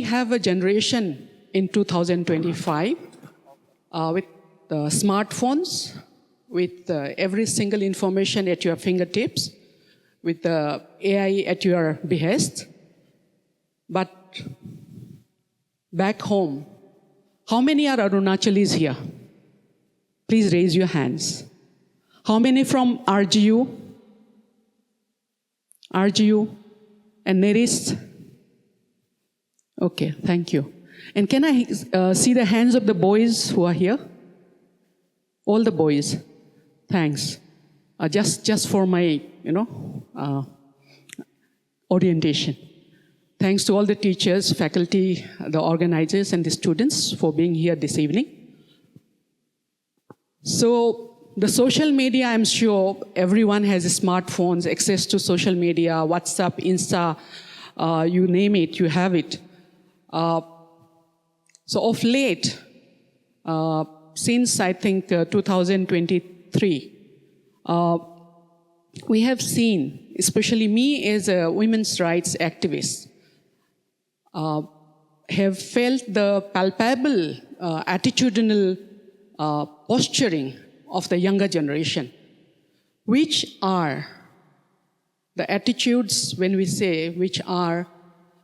have a generation in 2025 with smartphones, with every single information at your fingertips, with the AI at your behest. But back home, how many are Arunachalis here? Please raise your hands. How many from RGU? RGU and Neris? Okay, thank you. And can I see the hands of the boys who are here? All the boys. Thanks. Just for my, orientation. Thanks to all the teachers, faculty, the organizers, and the students for being here this evening. So the social media, I'm sure everyone has smartphones, access to social media, WhatsApp, Insta, you name it, you have it. So of late, since I think 2023, we have seen, especially me as a women's rights activist, have felt the palpable attitudinal posturing of the younger generation, which are the attitudes, when we say, which are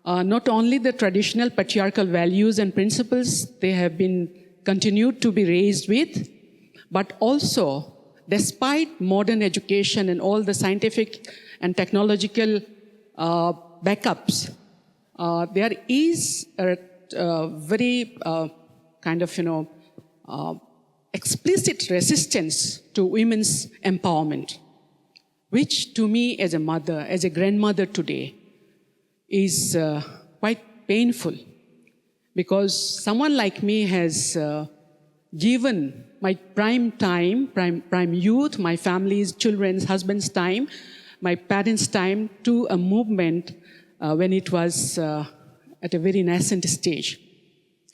not only the traditional patriarchal values and principles they have been continued to be raised with, but also, despite modern education and all the scientific and technological backups, there is a very explicit resistance to women's empowerment, which to me as a mother, as a grandmother today, is quite painful, because someone like me has given my prime time, prime youth, my family's, children's, husband's time, my parents' time to a movement when it was at a very nascent stage.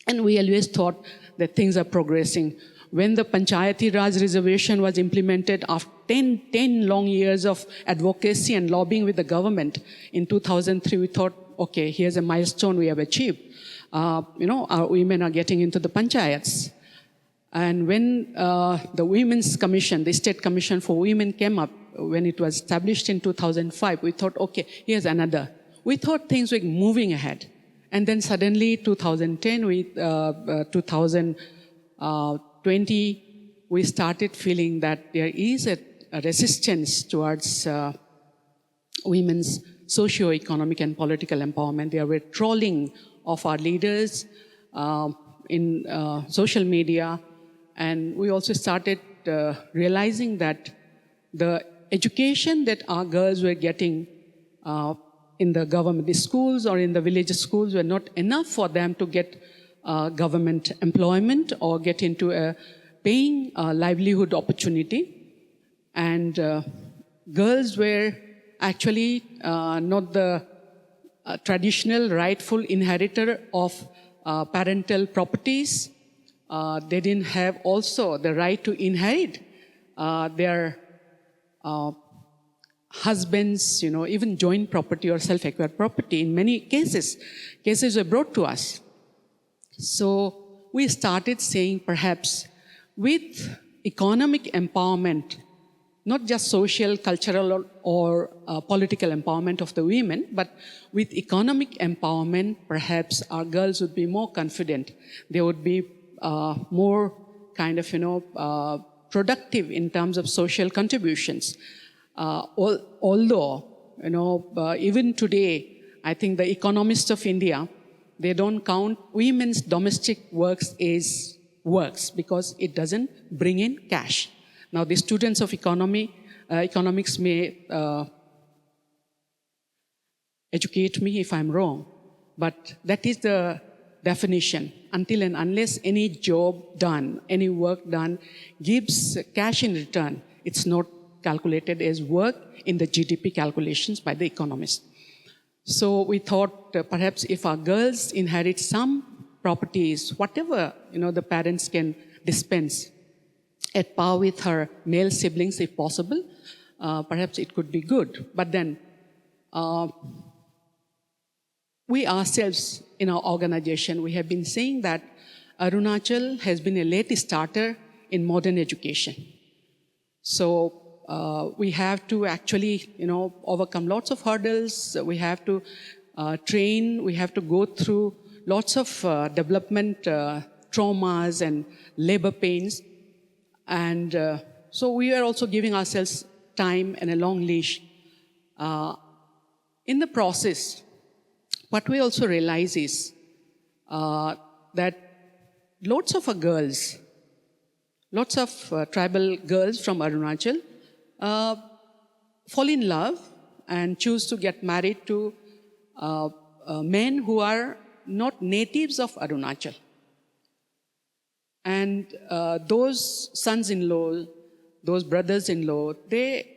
And we always thought that things are progressing. When the Panchayati Raj reservation was implemented after 10 long years of advocacy and lobbying with the government, in 2003 we thought, okay, here's a milestone we have achieved. Our women are getting into the panchayats. And when the Women's Commission, the State Commission for Women came up, when it was established in 2005, we thought, okay, here's another. We thought things were moving ahead. And then suddenly, 2010, 2020, we started feeling that there is a resistance towards women's socio-economic and political empowerment. There were trolling of our leaders in social media. And we also started realizing that the education that our girls were getting in the government schools or in the village schools were not enough for them to get government employment or get into a paying livelihood opportunity. And girls were actually not the traditional rightful inheritor of parental properties. They didn't have also the right to inherit their husbands, even joint property or self-acquired property. In many cases were brought to us. So we started saying, perhaps with economic empowerment, not just social, cultural, or political empowerment of the women, but with economic empowerment, perhaps our girls would be more confident. They would be more productive in terms of social contributions. Although, even today, I think the economists of India, they don't count women's domestic works as works because it doesn't bring in cash. Now, the students of economics may educate me if I'm wrong, but that is the definition. Until and unless any job done, any work done gives cash in return, it's not calculated as work in the GDP calculations by the economists. So we thought perhaps if our girls inherit some properties, whatever the parents can dispense, at par with her male siblings if possible, perhaps it could be good. But then we ourselves in our organization, we have been saying that Arunachal has been a late starter in modern education. So we have to actually, overcome lots of hurdles. We have to train. We have to go through lots of development traumas and labor pains. And so we are also giving ourselves time and a long leash. In the process, what we also realize is that lots of girls, lots of tribal girls from Arunachal fall in love and choose to get married to men who are not natives of Arunachal. And those sons-in-law, those brothers-in-law, they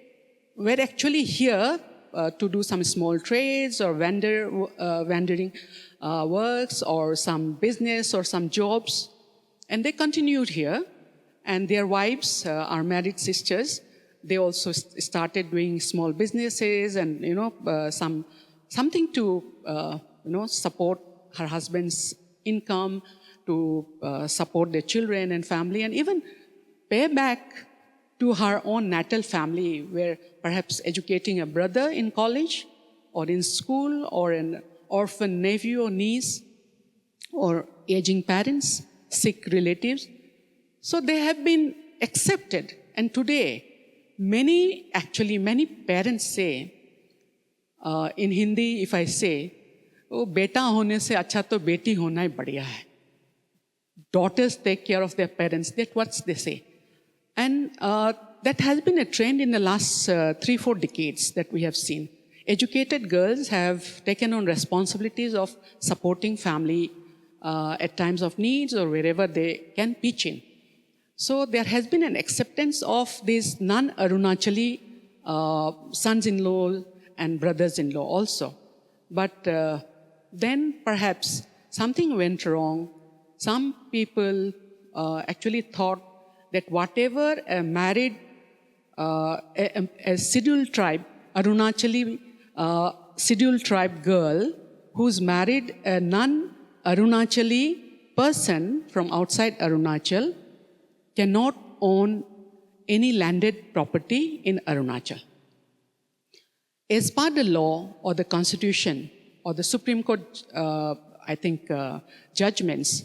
were actually here to do some small trades or vending works or some business or some jobs. And they continued here. And their wives are married sisters. They also started doing small businesses and, something to, support her husband's income, to support their children and family, and even pay back to her own natal family, where perhaps educating a brother in college or in school, or an orphan nephew or niece, or aging parents, sick relatives. So they have been accepted. And today, many parents say, in Hindi, if I say, oh, beta hone se acha to beti hona hi badhiya hai. Daughters take care of their parents. That's what they say. And that has been a trend in the last 3-4 decades that we have seen. Educated girls have taken on responsibilities of supporting family at times of needs or wherever they can pitch in. So there has been an acceptance of these non-Arunachali sons-in-law and brothers-in-law also. But then perhaps something went wrong. Some people actually thought that whatever a married, a scheduled tribe, Arunachali scheduled tribe girl who's married a non-Arunachali person from outside Arunachal cannot own any landed property in Arunachal. As per the law or the constitution or the Supreme Court, judgments,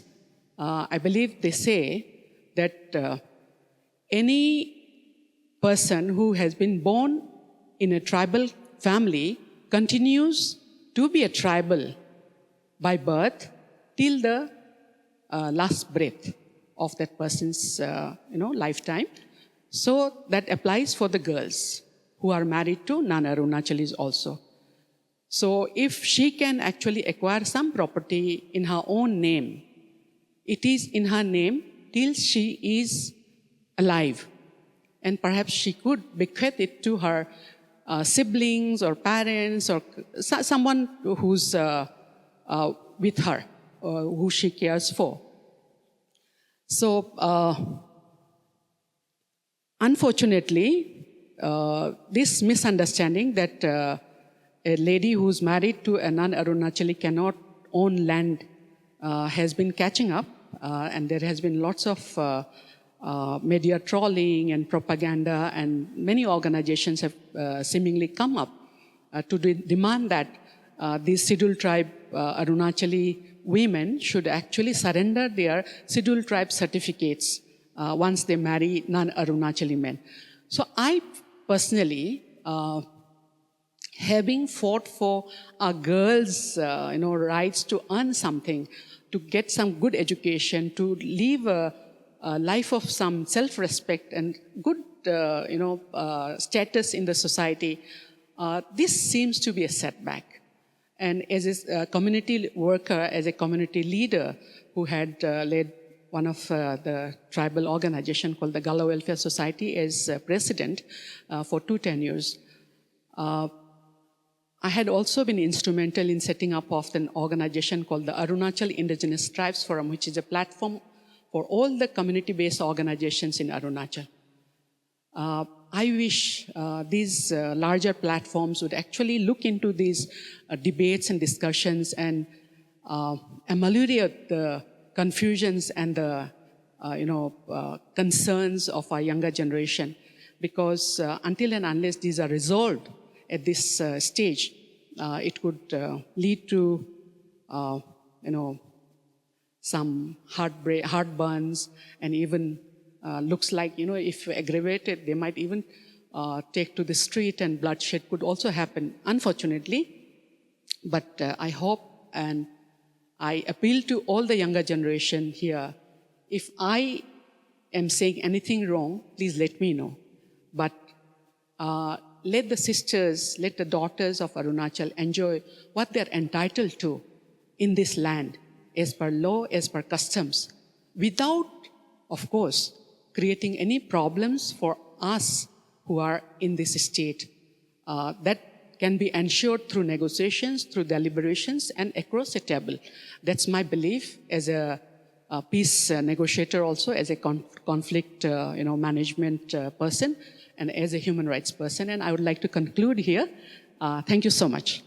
I believe they say that any person who has been born in a tribal family continues to be a tribal by birth till the last breath of that person's lifetime. So that applies for the girls who are married to non-Arunachalis also. So if she can actually acquire some property in her own name, it is in her name till she is alive. And perhaps she could bequeath it to her siblings or parents or someone who's with her, or who she cares for. So, unfortunately, this misunderstanding that a lady who's married to a non-Arunachali cannot own land has been catching up, and there has been lots of media trolling and propaganda, and many organizations have seemingly come up to demand that these scheduled tribe Arunachali women should actually surrender their scheduled tribe certificates once they marry non-Arunachali men. So I personally, having fought for our girls' rights to earn something, to get some good education, to live a life of some self-respect and good status in the society, this seems to be a setback. And as a community worker, as a community leader who had led one of the tribal organization called the Gala Welfare Society as president for 2 tenures, I had also been instrumental in setting up of an organization called the Arunachal Indigenous Tribes Forum, which is a platform for all the community-based organizations in Arunachal. I wish these larger platforms would actually look into these debates and discussions and ameliorate the confusions and the concerns of our younger generation. Because until and unless these are resolved at this stage, it could lead to some heartburns, and even looks like, if aggravated, they might even take to the street, and bloodshed could also happen, unfortunately. But I hope and I appeal to all the younger generation here, if I am saying anything wrong, please let me know. But let the sisters, let the daughters of Arunachal enjoy what they're entitled to in this land, as per law, as per customs, without, of course, creating any problems for us who are in this state. That can be ensured through negotiations, through deliberations, and across a table. That's my belief as a peace negotiator, also as a conflict management person, and as a human rights person. And I would like to conclude here. Thank you so much.